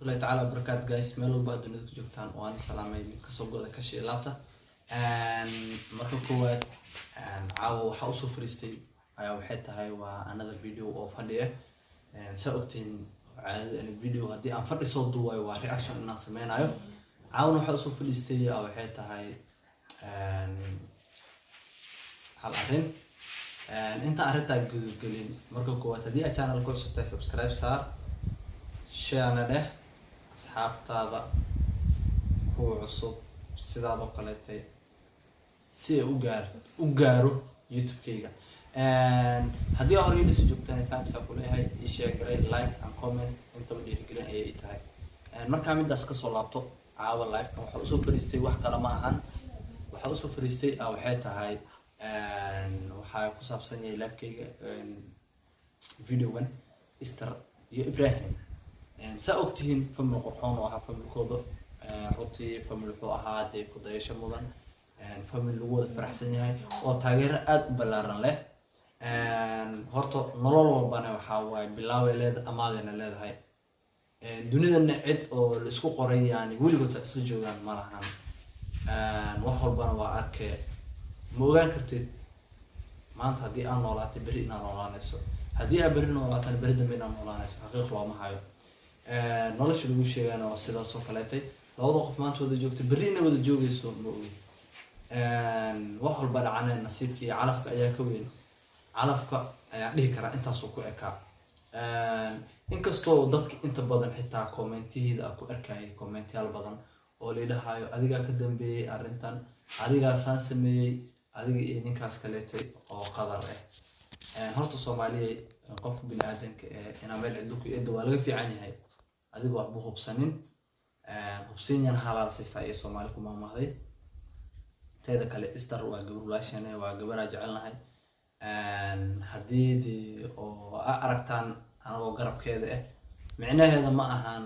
الله تعالى بركات جايس ميلو بعد إنك جبتان وأنا سلامي متكسب قدر كشي لابته مركب كوات عاو حوصو فريستي أو حتى هاي another video of هديه سأقتين على الفيديو هدي أنا فرق صوت دواي ورياكشن الناس سمعنا أيوه عاونو حوصو فريستي أو حتى هاي حلقتين أنت أردت تقولين مركب كوات هدي أشان الكورس بتاعي سبسكرايب صار شانا ده أصحاب تابع هو عصب سيدا بقلتي سي أوجارو يوتيوب كيجا هدي أهري لسه جبتني ثانكس أقول هاي إشياء كري لايك أند كومنت أنت بدي تقولين أي تاعي مركب عمل داسك صلابتو عاول لايك وحوصو فريستي واحد كلام عن وحوصو فريستي أو حتى هاي وحاي قصاب سنة لايف كيجا فيديو ون استر إبراهيم سأقتهن فم القرآن وها فم الكوضة رتي فم الحوها دي كودايش مدن فم اللغة فرح سنة وتغير أد بلارن له هرتو نلول بنا وحاوي بلاوي لد أمادنا لد هاي دنيا النعد أو السوق قرية يعني ولي قلت أصل جوان مرحان وحول بنا وأرك موجان كرتي ما أنت هدي أنا ولا تبرئنا ولا نسو هدي أبرئنا ولا تبرد منا ولا نسو حقيقة ما هاي nolosha lagu sheegana waa sidaas oo kaleetay labada qof maanta wada joogto berrina wada joogayso ma ogi wax walba dhacana nasiibkii calafka ayaa ka weyn calafka ayaa dhihi kara intaas oo ku ekaa inkastoo dadka inta badan xitaa commentihiida ku arkayay commentayaal badan oo leedahayo adiga ka dambeeyay arintan adiga saan sameeyay adiga iyo ninkaas kaleetay oo qadar ah horta Soomaaliyeed qofka bini'aadanka ina meel cidlo ku eedo waa laga fiican yahay adiga wax buu hubsanin hubsinyan halaal siisa ay Soomaali ku maamahday teeda kale istar waa gabar laashane waa gabar jecelnahay hadii oo aragtaan anagoo garabkeeda ah micnaheeda ma ahan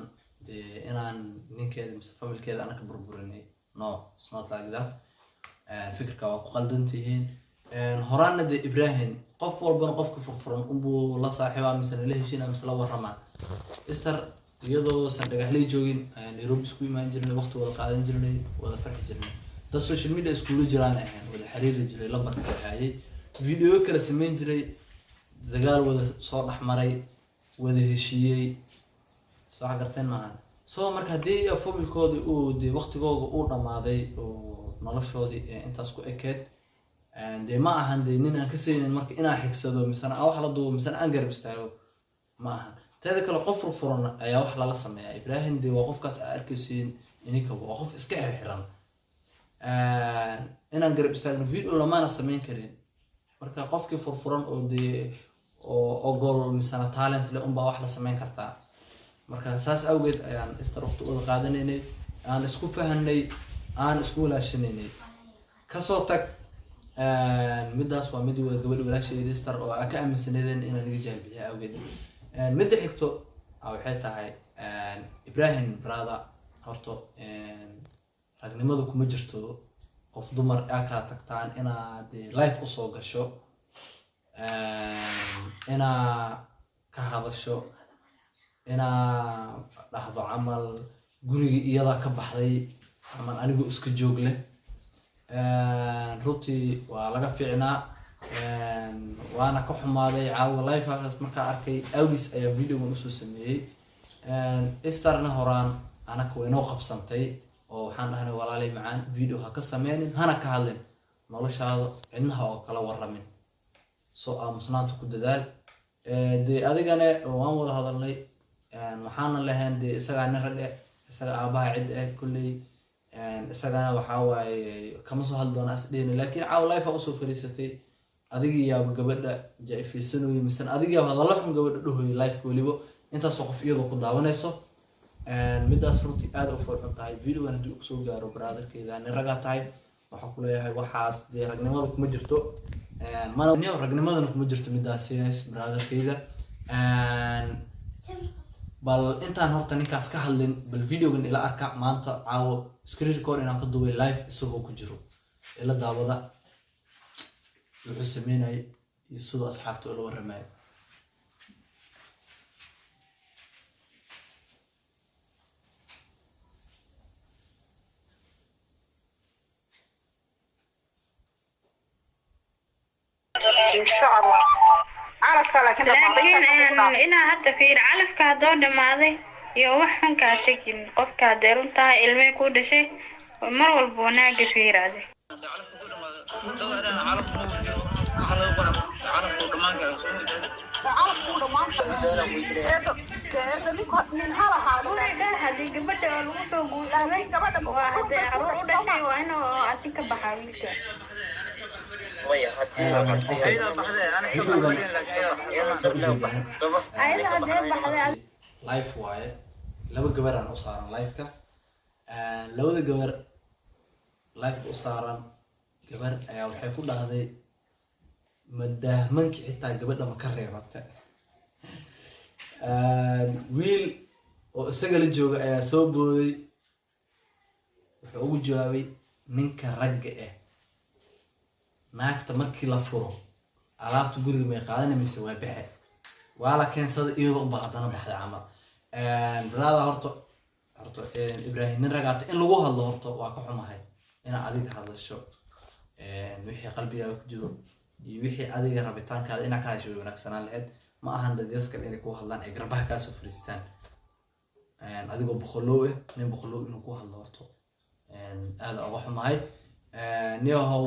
inaan ninkeeda mise familkeeda anaka burburinay no it's not like that fikirka waa ku qaldantihiin horaana de Ibrahim qof walba qofka furfuran uu la saaxiibaa mise la heshiina mise la warama istar iyadoo sandagaxley joogin Nairobi isku imaan jirnay waqti wada qaadan jirnay wada farxi jirnay dad social media isku jiraan ahaan wada xiriir jiray la barkaayay video kala sameyn jiray dagaal wada soo dhaxmaray wada heshiiyay soo garteen maahan soo marka hadii familkooda uu de waqtigooda uu dhamaaday oo noloshoodii intaas ku ekeed de ma ahan de nin aan ka seenin marka inaa xigsado misana wax la duubo misana aan garab istaago ma ahan teeda kale qof furfuran ayaa wax lala sameeyaa Ibrahim de waa qofkaas arkaysiin ininka waa qof iska xirxiran inaan garab istaagno video lama sameyn karin marka qofkii furfuran oo de oo gol misana talent leh un baa wax la sameyn kartaa marka saas awgeed ayaan istar waqti wada qaadanaynay aan isku fahanay aan isku walaashanaynay ka soo tag midaas waa mid wada gabadh walaasheeda istar oo ka aaminsanadeen inaan iga jaabiyo awgeed mid xigto waxay tahay Ibrahim brother horto ragnimadu kuma jirto qof dumar ka tagtaan inaad live u soo gasho ina ka hadasho ina dhahdo amal guriga iyada ka baxday ama anigu iska joog leh runtii waa laga fiicnaa وانا كحماday caawa live marka arkay awgis ayaa video u soo sameeyay istarna horaan ana ku inoo qabsantay oo waxaan dhahnay walaalay macaan video ha ka sameeynin hana ka hadlin noloshaada cidnaha oo kala waramin soo aamusnaanta ku dadaal de adigana waan wada hadalnay waxaan lahayn de isaga nin rag ah isaga aabaha cid ah kulli isagana waxa waay kama soo hadloona asdeen laakiin caawa live u soo fariisatay adiga yaa gabadha jaafisanooy misan adiga hadallo xun gabadha dhahoy live waliba intaas qof iyadoo ku daawanayso midaas runtii aad u farxan tahay video-gan hadii uu soo gaaro brotherkeeda in raga tahay waxa ku leeyahay waxaas de ragnimada kuma jirto mana ragnimada kuma jirto midaas brotherkeeda bal intaan horta ninkaas ka hadlin bal video-gan ila arka maanta caawo screen record inaan ka duubay live isagoo ku jiro ila daawada wuxuu sameynay sidoo asxaabta oo la waramay إن شاء الله calafka laakiin laakiin inaa hadda fiir calafka haddoo dhamaaday iyo wax xun kaa tegin qofka hadday runtahay ilmay ku dhashay mar walba wanaaga fiiraade haddii gabadha lagu soo guursaday waa hadday caruur u dhashay waa inuu asi ka baxaa wiilka life waaye laba gabar aan u saaran liveka labada gabar liveka u saaran gabar ayaa waxay ku dhahday madaahmankii xitaa gabadha ma ka reebata wiil oo isaga la jooga ayaa soo booday wuxuu ugu jawaabay ninka ragga ah naagta markii la furo alaabta guriga may qaadan mise waa baxe waa la keensaday iyadoo unba haddana baxday camal brada horta Ibrahim nin ragaata in lagu hadlo horta waa ka xumahay inaad adiga hadasho wixii qalbigaaga ku jiro iyo wixii adiga rabitaankaada inaad ka hadasho way wanaagsanaan lahayd ma ahan dadyadas kale inay ku hadlaan ay garbaha kaasoo fariistaan adigoo boqolow nin boqolow inuu ku hadlo horto aada uga xumahay niyahow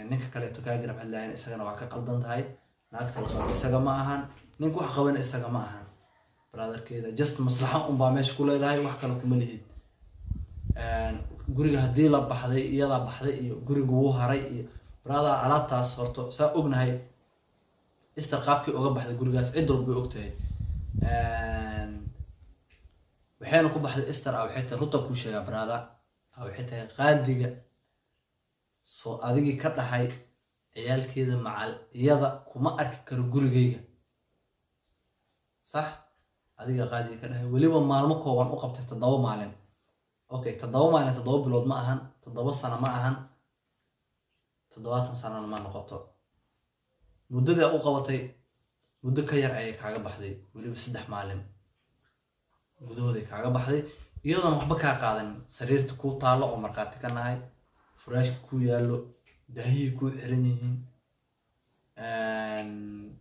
ninka kaleeto kaa garab hadlayan isagana waa ka qaldan tahay naagta la qabo isaga ma ahan ninka wax qabana isaga ma ahan brotherkeeda just maslaxa unbaa meesha ku leedahay wax kale kuma lihid guriga haddii la baxday iyadaa baxday iyo guriga wuu haray iyo brother alaabtaas horto saa ognahay Esther qaabkii uga baxday gurigaas cid walba way ogtahay waxayna ku baxday Esther waxay tahay ruta ku sheegaa brother waxay tahay qaadiga soo adigii ka dhaxay ciyaalkeeda macal iyada kuma arki karo gurigeyga sax adiga qaadiga ka dhaxay waliba maalmo kooban u qabtay 7 maalin okay 7 maalin 7 bilood ma ahan 7 sano ma ahan 7 sano ma noqoto muddada u qabatay muddo ka yar ay kaaga baxday waliba 3 maalin gudahooda kaaga baxday iyadoon waxba ka qaadan sariirta ku taalo oo marqaati ka nahay furaashka ku yaalo daahiyay ku xiran yihiin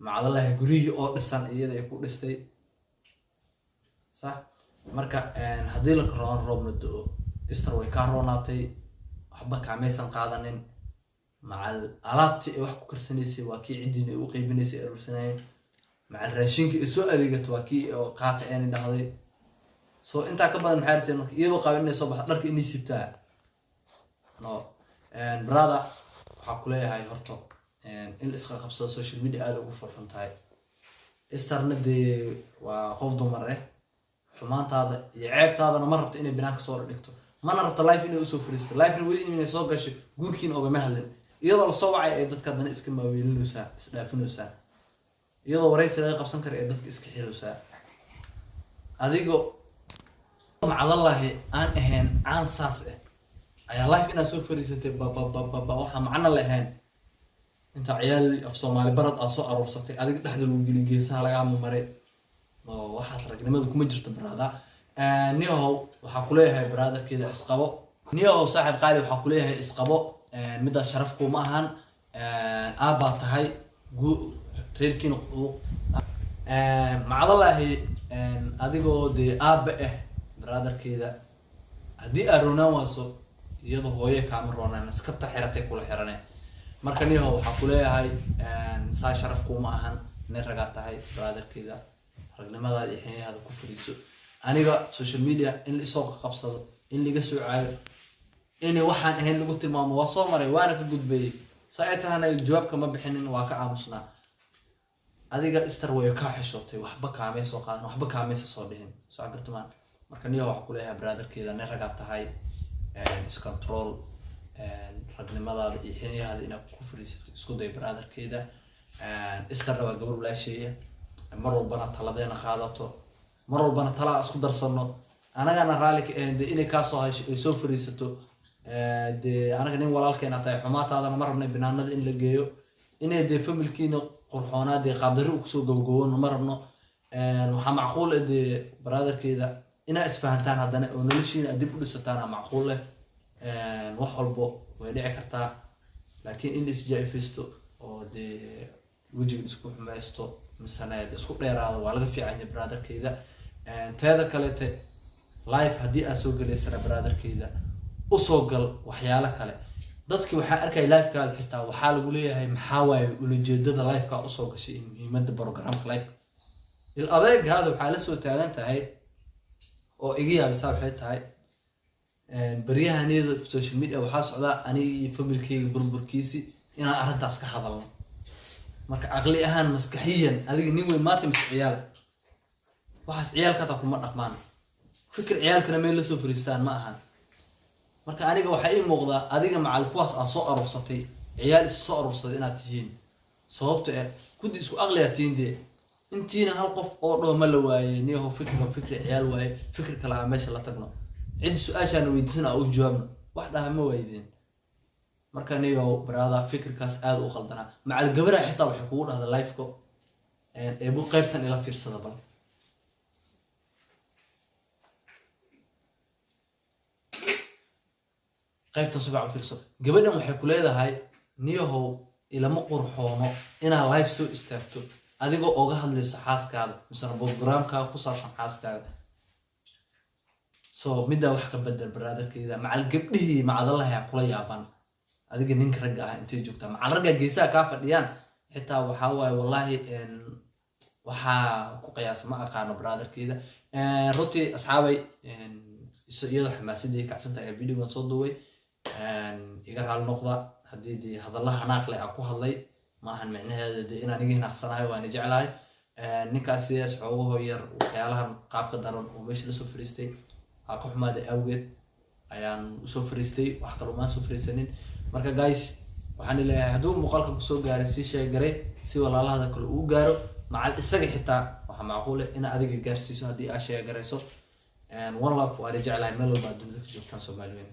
macdalaha gurigii oo dhisan iyada ay ku dhistay sax marka haddii la roobna doo Esther way ka roonaatay waxba kaamaysan qaadanin macal alaabtii ay wax ku karsanaysay waa kii cidina u qaybinaysay aruursanayeen macal raashinkii soo adeegato waa kii oo qaata aan dhahday soo inta ka badan maxay rabtay marka iyadoo qaab inay soo baxdo dharka inay sibtaa no brother waxa ku leeyahay horto in iska qabsado social media aad ugu farxan tahay Estherna de waa qof dumar ah xumaantaada iyo ceebtaadana ma rabto inay binaanka soo dhigto mana rabto live inay u soo fariisto live wali inay soo gasho guurkiin oga ma hadlin iyadoo la soo wacay ay dadka dana iska maaweelinaysa isdhaafinaysa iyadoo waraysi laga qabsan karo ee dadka iska xiraysa adigoo macdalahi aan ahayn aan saas ayaa live inaa soo fariisatay waxa macna lahayn inta ciyaal af Soomaali barad aad soo aroorsatay adiga dhaxda lagu geli geesaha laga maray oo waxaas ragnimada kuma jirto brother niyow waxa ku leeyahay brotherkeeda isqabo niyow saaxiib qaali waxa ku leeyahay isqabo midda sharaf kuma ahan aaba tahay reerkiina macdalahi adigoo de aaba brotherkeeda haddii aad roonaan waaso iyadoo hooye kaama roonaan iskabta xiratay kula xirane marka niyahow waxaa ku leeyahay saa sharaf kuma ahan nin ragaa tahay brotherkeeda ragnimadaada iyo xiniyahaada ku fariiso aniga social media in la isoo qabsado in laga soo caayo in waxaan ahayn lagu tilmaamo waa soo maray waana ka gudbayay saaytahana jawaabka ma bixinin waa ka aamusnaa adiga Esther way ka xishootay waxba kaamay soo qaadan waxba kaamay soo dhihin soo agartamaan marka niyahow waxa ku leeyahay brotherkeeda nin ragaa tahay is control ragnimadaada iyo xiniyahaada inaad ku fariisato isku day brotherkeeda Esther waa gabar walaasheeya mar walbana taladeena qaadato mar walbana tala isku darsano anagana raali ka ahayn inay ka soo hasho ay soo fariisato de anaga nin walaalkeena tahay xumaataadana mar rabnay binaanada in la geeyo inay de familkiina qurxoonaad ee qaabdari u soo gabagaboono mar rabno waxa macquul ah de brotherkeeda ina isfahantaan haddana oo noloshiina dib u dhisataan macquul ah wax walbo way dhici kartaa laakiin in isjaafisto oo dee wejiga isku xumaysto misana isku dheeraado waa laga fiican yahay brotherkeyda teeda kaleete live haddii aad soo galaysana brotherkeyda usoo gal waxyaalo kale dadki waxaa arkay live-kaada xitaa waxaa lagu leeyahay maxaa waaye ulajeedada live-kaa usoo gashay in muhiimada programka live il adeegaada waxaa la soo taagan tahay oo iga yaabisaa waxay tahay baryahaniyada social media waxaa socdaa aniga iyo familkeyga burburkiisi inaan arrintaas ka hadalno marka aqli ahaan maskaxiyan adiga nin weyn maanta mis ciyaal waxaas ciyaalka taa kuma dhaqmaan fikir ciyaalkana meel la soo fariistaan ma ahan marka aniga waxaa ii muuqdaa adiga macal kuwaas aad soo aruursatay ciyaal is soo aruursaday inaad tihiin sababta guddi isku aqliyaa tihiin dee intiina hal qof oo dhow ma la waayey niyaho fikri ciyaal waaye fikir kale aan meesha la tagno cid su-aashaan weydiisana u jawaabno wax dhaha ma waydeen marka niyo brada fikirkaas aad u qaldanaa macal gabadha xitaa waxay kugu dhahda live-ko eebu qaybtan ila fiirsada bal qaybtan subac u fiirso gabadhan waxay ku leedahay niyahow ilama qurxoono inaa live soo istaagto adigoo oga hadlayso xaaskaada misana programkaaga ku saabsan xaaskaada so middaa wax ka bedel brotherkeyda macal gabdhihii macadalaha kula yaaban adiga ninka ragga ah intay joogtaa macal ragga geesaha kaa fadhiyaan xitaa waxaa waaye wallahi waxaa ku qiyaasa ma aqaano brotherkeyda runtii asxaabay iyadoo xamaasadii kacsanta ee videogan soo duway iga raali noqda haddii dee hadalaha hanaaqle aan ku hadlay maahan micnaheeda dee inaan iga hinaaqsanahay waana jeclahay ninkaas sidaas xoogahoo yar waxyaalahan qaabka daran oo meesha lasoo fariistay aa ka xumaaday awgeed ayaan usoo fariistay wax kale umaan soo fariisanin marka guys waxaan leeyahay hadduu muuqaalka kusoo gaaray sii sheegaray si walaalahada kale uu gaaro macal isaga xitaa waxaa macquul ah in adiga gaarsiiso haddii aa sheegarayso one love waana jeclahay meel walba dunida ka joogtaan Soomaaliyeed